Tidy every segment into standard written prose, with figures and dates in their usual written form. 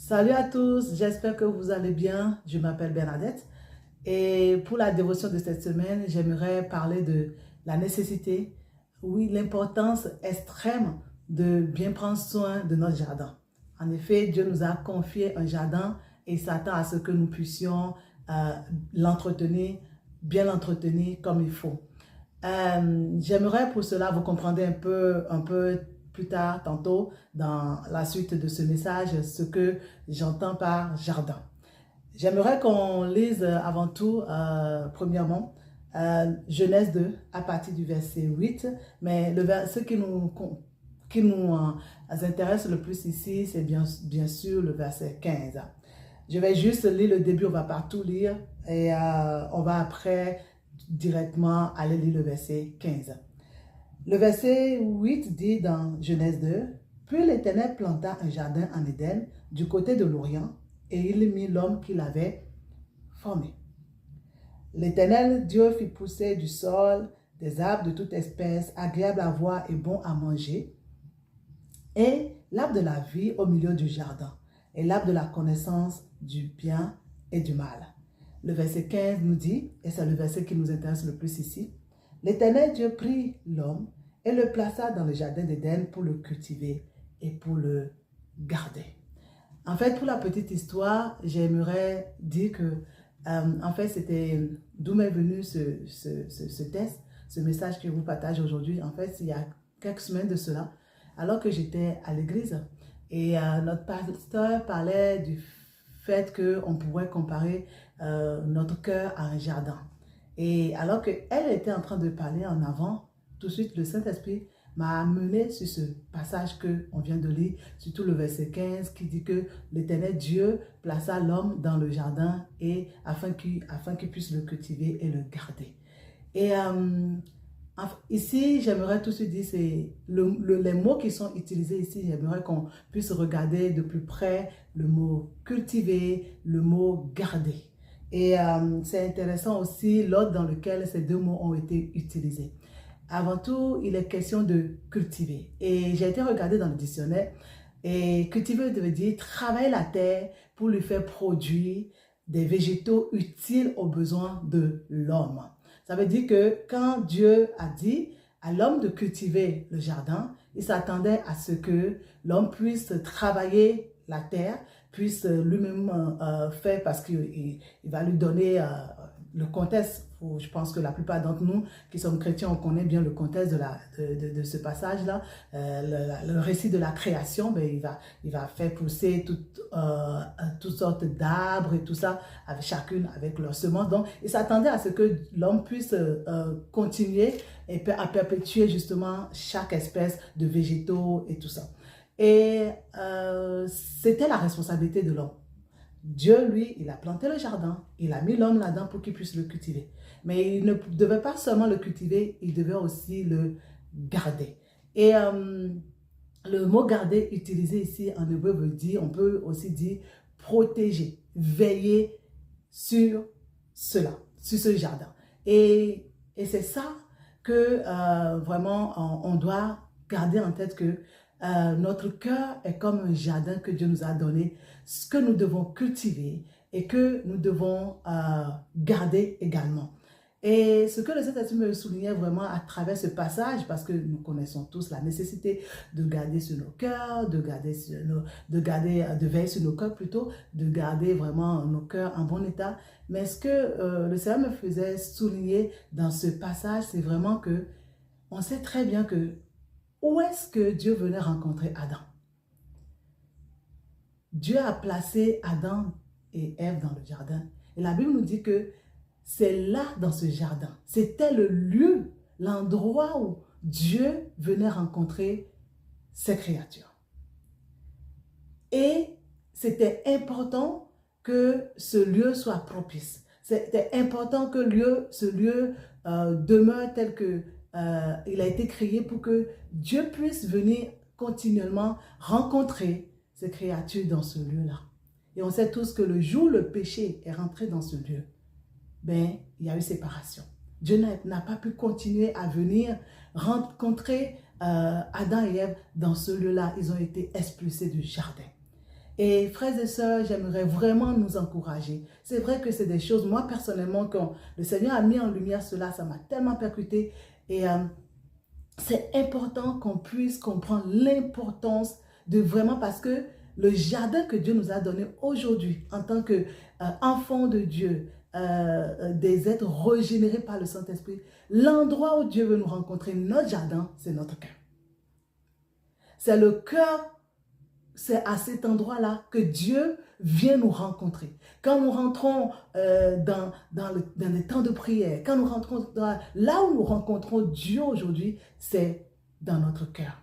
Salut à tous, j'espère que vous allez bien. Je m'appelle Bernadette et pour la dévotion de cette semaine, j'aimerais parler de la nécessité, oui, l'importance extrême de bien prendre soin de notre jardin. En effet, Dieu nous a confié un jardin et il s'attend à ce que nous puissions euh, l'entretenir, bien l'entretenir comme il faut. J'aimerais pour cela, vous comprendrez un peu plus tard, tantôt, dans la suite de ce message, ce que j'entends par jardin. J'aimerais qu'on lise avant tout, premièrement, Genèse 2, à partir du verset 8, mais ce qui nous intéresse le plus ici, c'est bien sûr le verset 15. Je vais juste lire le début, on ne va pas tout lire, et on va après directement aller lire le verset 15. Le verset 8 dit dans Genèse 2, « Puis l'Éternel planta un jardin en Éden du côté de l'Orient, et il mit l'homme qu'il avait formé. L'Éternel Dieu fit pousser du sol des arbres de toute espèce, agréables à voir et bons à manger, et l'arbre de la vie au milieu du jardin, et l'arbre de la connaissance du bien et du mal. » Le verset 15 nous dit, et c'est le verset qui nous intéresse le plus ici, « L'Éternel Dieu prit l'homme et le plaça dans le jardin d'Éden pour le cultiver et pour le garder. » En fait, pour la petite histoire, j'aimerais dire que, en fait, c'était d'où m'est venu ce texte, ce message que je vous partage aujourd'hui. En fait, il y a quelques semaines de cela, alors que j'étais à l'église, et notre pasteur parlait du fait qu'on pourrait comparer notre cœur à un jardin. Et alors qu'elle était en train de parler en avant, tout de suite, le Saint-Esprit m'a amené sur ce passage qu'on vient de lire, surtout le verset 15, qui dit que l'Éternel Dieu plaça l'homme dans le jardin et afin qu'il puisse le cultiver et le garder. Et ici, j'aimerais tout de suite dire, c'est les mots qui sont utilisés ici, j'aimerais qu'on puisse regarder de plus près le mot cultiver, le mot garder. Et c'est intéressant aussi l'ordre dans lequel ces deux mots ont été utilisés. Avant tout, il est question de cultiver. Et j'ai été regarder dans le dictionnaire. Et cultiver veut dire travailler la terre pour lui faire produire des végétaux utiles aux besoins de l'homme. Ça veut dire que quand Dieu a dit à l'homme de cultiver le jardin, il s'attendait à ce que l'homme puisse travailler la terre, puisse lui-même faire, parce qu'il va lui donner le contexte. Je pense que la plupart d'entre nous qui sommes chrétiens, on connaît bien le contexte de ce passage-là. Le récit de la création, ben, il va faire pousser toutes sortes d'arbres et tout ça, avec chacune avec leur semence. Donc, il s'attendait à ce que l'homme puisse continuer et à perpétuer justement chaque espèce de végétaux et tout ça. Et c'était la responsabilité de l'homme. Dieu, lui, il a planté le jardin, il a mis l'homme là-dedans pour qu'il puisse le cultiver. Mais il ne devait pas seulement le cultiver, il devait aussi le garder. Et le mot garder utilisé ici en hébreu veut dire, on peut aussi dire protéger, veiller sur cela, sur ce jardin. Et c'est ça que vraiment on doit garder en tête, que notre cœur est comme un jardin que Dieu nous a donné, ce que nous devons cultiver et que nous devons garder également. Et ce que le Saint-Esprit me soulignait vraiment à travers ce passage, parce que nous connaissons tous la nécessité de garder sur nos cœurs, de veiller sur nos cœurs plutôt, de garder vraiment nos cœurs en bon état. Mais ce que le Seigneur me faisait souligner dans ce passage, c'est vraiment que on sait très bien que où est-ce que Dieu venait rencontrer Adam? Dieu a placé Adam et Ève dans le jardin. Et la Bible nous dit que c'est là, dans ce jardin, c'était le lieu, l'endroit où Dieu venait rencontrer ses créatures. Et c'était important que ce lieu soit propice. C'était important que ce lieu demeure tel que il a été créé, pour que Dieu puisse venir continuellement rencontrer ses créatures dans ce lieu-là. Et on sait tous que le jour où le péché est rentré dans ce lieu, ben, il y a eu séparation. Dieu n'a pas pu continuer à venir rencontrer Adam et Ève dans ce lieu-là. Ils ont été expulsés du jardin. Et frères et sœurs, j'aimerais vraiment nous encourager. C'est vrai que c'est des choses, moi personnellement, quand le Seigneur a mis en lumière cela, ça m'a tellement percuté. Et c'est important qu'on puisse comprendre l'importance de vraiment, parce que le jardin que Dieu nous a donné aujourd'hui, en tant qu'enfants de Dieu, des êtres régénérés par le Saint-Esprit, l'endroit où Dieu veut nous rencontrer, notre jardin, c'est notre cœur. C'est le cœur, c'est à cet endroit-là que Dieu vient nous rencontrer. Quand nous rentrons dans les temps de prière, quand nous rentrons là où nous rencontrons Dieu aujourd'hui, c'est dans notre cœur.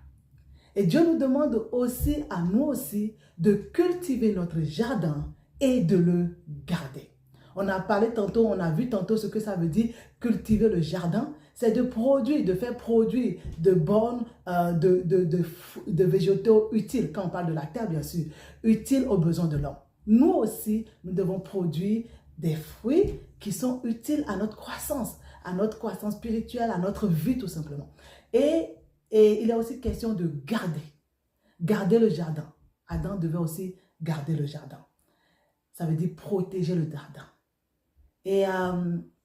Et Dieu nous demande aussi, à nous aussi, de cultiver notre jardin et de le garder. On a parlé tantôt, on a vu tantôt ce que ça veut dire cultiver le jardin. C'est de produire, de faire produire de bonnes, de végétaux utiles, quand on parle de la terre bien sûr, utiles aux besoins de l'homme. Nous aussi, nous devons produire des fruits qui sont utiles à notre croissance spirituelle, à notre vie tout simplement. Et il y a aussi question de garder le jardin. Adam devait aussi garder le jardin. Ça veut dire protéger le jardin. Et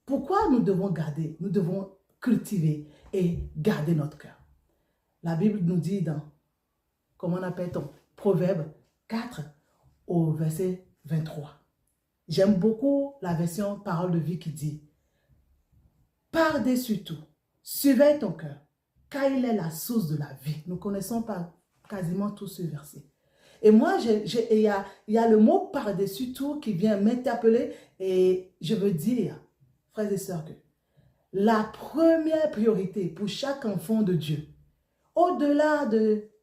pourquoi nous devons garder? Nous devons cultiver et garder notre cœur. La Bible nous dit dans, comment on appelle-t-on, Proverbe 4 au verset 23. J'aime beaucoup la version Parole de vie qui dit: par-dessus tout, surveille ton cœur, car il est la source de la vie. Nous connaissons pas quasiment tout ce verset. Et moi, il y a le mot par-dessus tout qui vient m'interpeller, et je veux dire, frères et sœurs, que la première priorité pour chaque enfant de Dieu, au-delà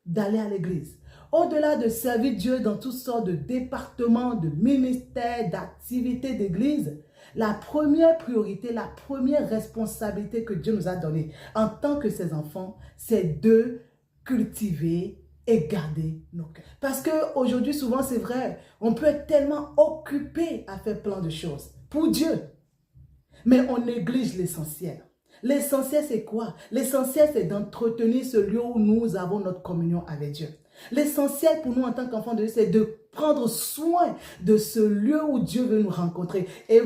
d'aller à l'église, au-delà de servir Dieu dans toutes sortes de départements, de ministères, d'activités d'église, la première priorité, la première responsabilité que Dieu nous a donnée en tant que ses enfants, c'est de cultiver et garder nos cœurs. Parce qu'aujourd'hui, souvent, c'est vrai, on peut être tellement occupé à faire plein de choses pour Dieu, mais on néglige l'essentiel. L'essentiel, c'est quoi? L'essentiel, c'est d'entretenir ce lieu où nous avons notre communion avec Dieu. L'essentiel pour nous en tant qu'enfants de Dieu, c'est de prendre soin de ce lieu où Dieu veut nous rencontrer. Et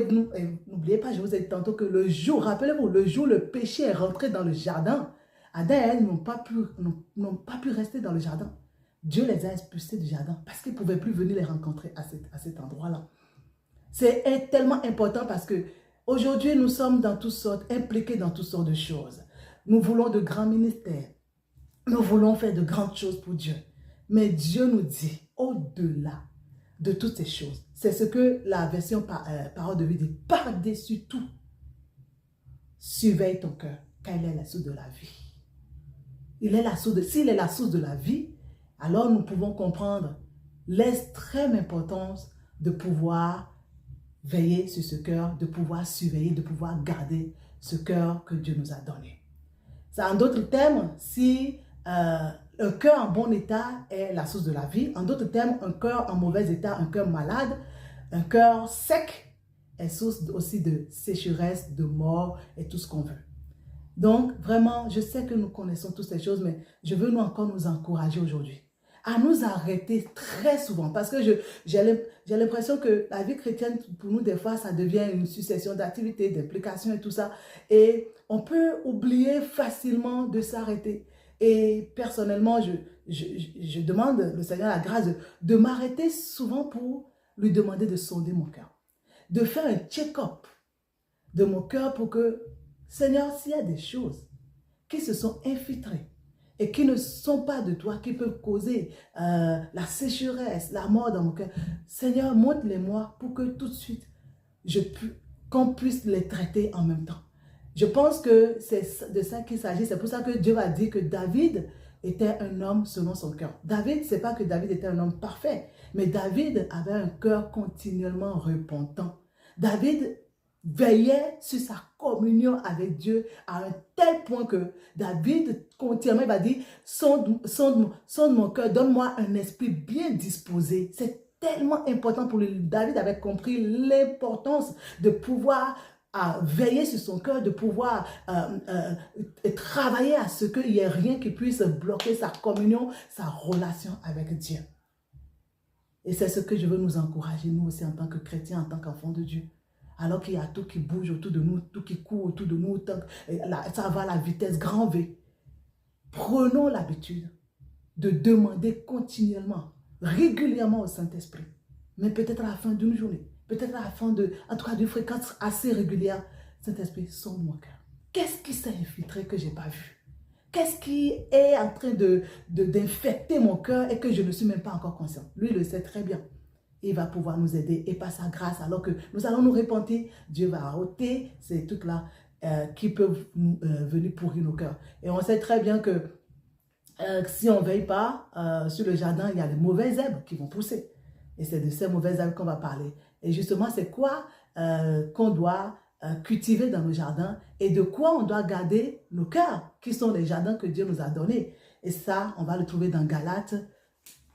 n'oubliez pas, je vous ai dit tantôt que le jour, rappelez-vous, le jour où le péché est rentré dans le jardin, Adam et Ève n'ont pas pu rester dans le jardin. Dieu les a expulsés du jardin parce qu'ils ne pouvaient plus venir les rencontrer à cet endroit-là. C'est tellement important parce que aujourd'hui, nous sommes dans toutes sortes, impliqués dans toutes sortes de choses. Nous voulons de grands ministères. Nous voulons faire de grandes choses pour Dieu. Mais Dieu nous dit, au-delà de toutes ces choses, c'est ce que la version Parole de vie dit, par-dessus tout, surveille ton cœur, car il est la source de la vie. S'il est la source de la vie, alors nous pouvons comprendre l'extrême importance de pouvoir veiller sur ce cœur, de pouvoir surveiller, de pouvoir garder ce cœur que Dieu nous a donné. En d'autres termes, si un cœur en bon état est la source de la vie, en d'autres termes, un cœur en mauvais état, un cœur malade, un cœur sec est source aussi de sécheresse, de mort et tout ce qu'on veut. Donc, vraiment, je sais que nous connaissons toutes ces choses, mais je veux encore nous encourager aujourd'hui à nous arrêter très souvent. Parce que j'ai l'impression que la vie chrétienne, pour nous, des fois, ça devient une succession d'activités, d'implications et tout ça. Et on peut oublier facilement de s'arrêter. Et personnellement, je demande le Seigneur la grâce de m'arrêter souvent pour lui demander de sonder mon cœur. De faire un check-up de mon cœur pour que, Seigneur, s'il y a des choses qui se sont infiltrées et qui ne sont pas de toi, qui peuvent causer la sécheresse, la mort dans mon cœur, Seigneur, montre-les-moi pour que tout de suite, qu'on puisse les traiter en même temps. Je pense que c'est de ça qu'il s'agit. C'est pour ça que Dieu a dit que David était un homme selon son cœur. David, ce n'est pas que David était un homme parfait, mais David avait un cœur continuellement repentant. David veillait sur sa communion avec Dieu à un tel point que David continuellement va dire, sonde mon cœur, donne-moi un esprit bien disposé. C'est tellement important pour lui. David avait compris l'importance de pouvoir veiller sur son cœur, de pouvoir travailler à ce qu'il n'y ait rien qui puisse bloquer sa communion, sa relation avec Dieu. Et c'est ce que je veux nous encourager, nous aussi en tant que chrétiens, en tant qu'enfants de Dieu. Alors qu'il y a tout qui bouge autour de nous, tout qui court autour de nous, ça va à la vitesse grand V. Prenons l'habitude de demander continuellement, régulièrement au Saint-Esprit, mais peut-être à la fin d'une journée, peut-être à la fin en tout cas d'une fréquence assez régulière, Saint-Esprit, sonde mon cœur. Qu'est-ce qui s'est infiltré que je n'ai pas vu? Qu'est-ce qui est en train d'infecter mon cœur et que je ne suis même pas encore conscient? Lui, il le sait très bien. Il va pouvoir nous aider et par sa grâce, alors que nous allons nous repentir, Dieu va ôter ces trucs-là qui peuvent venir pourrir nos cœurs. Et on sait très bien que si on ne veille pas sur le jardin, il y a les mauvaises herbes qui vont pousser. Et c'est de ces mauvaises herbes qu'on va parler. Et justement, c'est quoi qu'on doit cultiver dans nos jardins et de quoi on doit garder nos cœurs, qui sont les jardins que Dieu nous a donnés. Et ça, on va le trouver dans Galates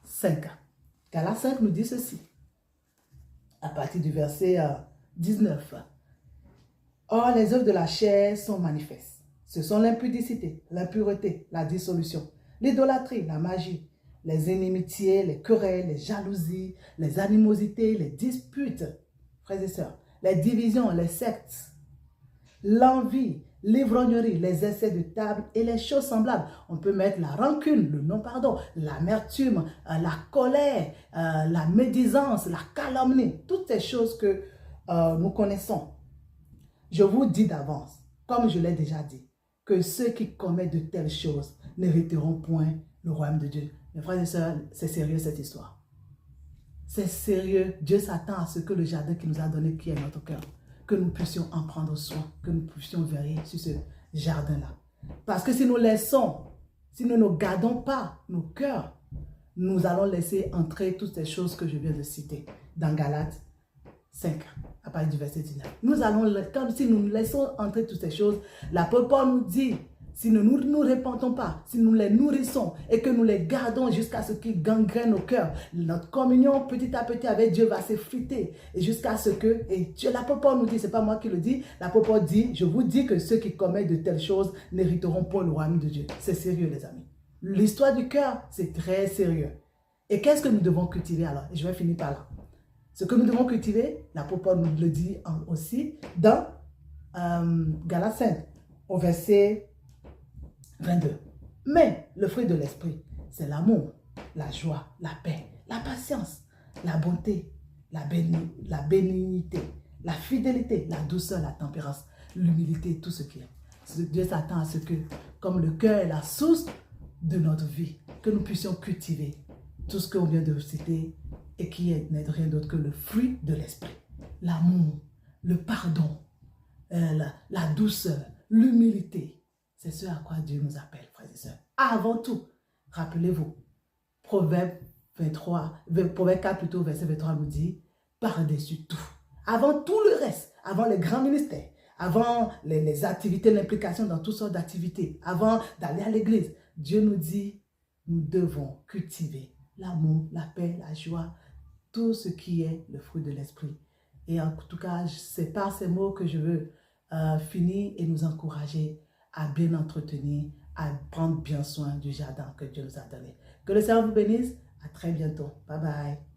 5. Galates 5 nous dit ceci, à partir du verset 19. Or, les œuvres de la chair sont manifestes. Ce sont l'impudicité, l'impureté, la dissolution, l'idolâtrie, la magie, les inimitiés, les querelles, les jalousies, les animosités, les disputes, frères et sœurs, les divisions, les sectes, l'envie, l'ivrognerie, les essais de table et les choses semblables. On peut mettre la rancune, le non-pardon, l'amertume, la colère, la médisance, la calomnie, toutes ces choses que nous connaissons. Je vous dis d'avance, comme je l'ai déjà dit, que ceux qui commettent de telles choses n'hériteront point le royaume de Dieu. Mes frères et sœurs, c'est sérieux cette histoire. C'est sérieux. Dieu s'attend à ce que le jardin qu'il nous a donné, qui est notre cœur, que nous puissions en prendre soin, que nous puissions veiller sur ce jardin-là. Parce que si nous laissons, si nous ne gardons pas nos cœurs, nous allons laisser entrer toutes ces choses que je viens de citer dans Galates 5, à partir du verset 19. Nous allons, comme si nous laissons entrer toutes ces choses, l'apôtre Paul nous dit, si nous ne nous répandons pas, si nous les nourrissons et que nous les gardons jusqu'à ce qu'ils gangrènent nos cœurs, notre communion petit à petit avec Dieu va s'effriter et jusqu'à ce que, et l'apôtre Paul nous dit, c'est pas moi qui le dis, l'apôtre Paul dit, je vous dis que ceux qui commettent de telles choses n'hériteront pas le royaume de Dieu. C'est sérieux les amis. L'histoire du cœur, c'est très sérieux. Et qu'est-ce que nous devons cultiver alors? Et je vais finir par là. Ce que nous devons cultiver, l'apôtre Paul nous le dit aussi dans Galates 5, au verset 22. Mais le fruit de l'esprit, c'est l'amour, la joie, la paix, la patience, la bonté, la bénignité, la fidélité, la douceur, la tempérance, l'humilité, tout ce qui est. Dieu s'attend à ce que, comme le cœur est la source de notre vie, que nous puissions cultiver tout ce qu'on vient de citer et qui n'est rien d'autre que le fruit de l'esprit. L'amour, le pardon, la douceur, l'humilité. C'est ce à quoi Dieu nous appelle, frères et sœurs. Avant tout, rappelez-vous, Proverbe 4 plutôt, verset 23 nous dit, par-dessus tout. Avant tout le reste, avant les grands ministères, avant les activités, l'implication dans toutes sortes d'activités, avant d'aller à l'église, Dieu nous dit, nous devons cultiver l'amour, la paix, la joie, tout ce qui est le fruit de l'esprit. Et en tout cas, c'est par ces mots que je veux finir et nous encourager à bien entretenir, à prendre bien soin du jardin que Dieu nous a donné. Que le Seigneur vous bénisse. À très bientôt. Bye bye.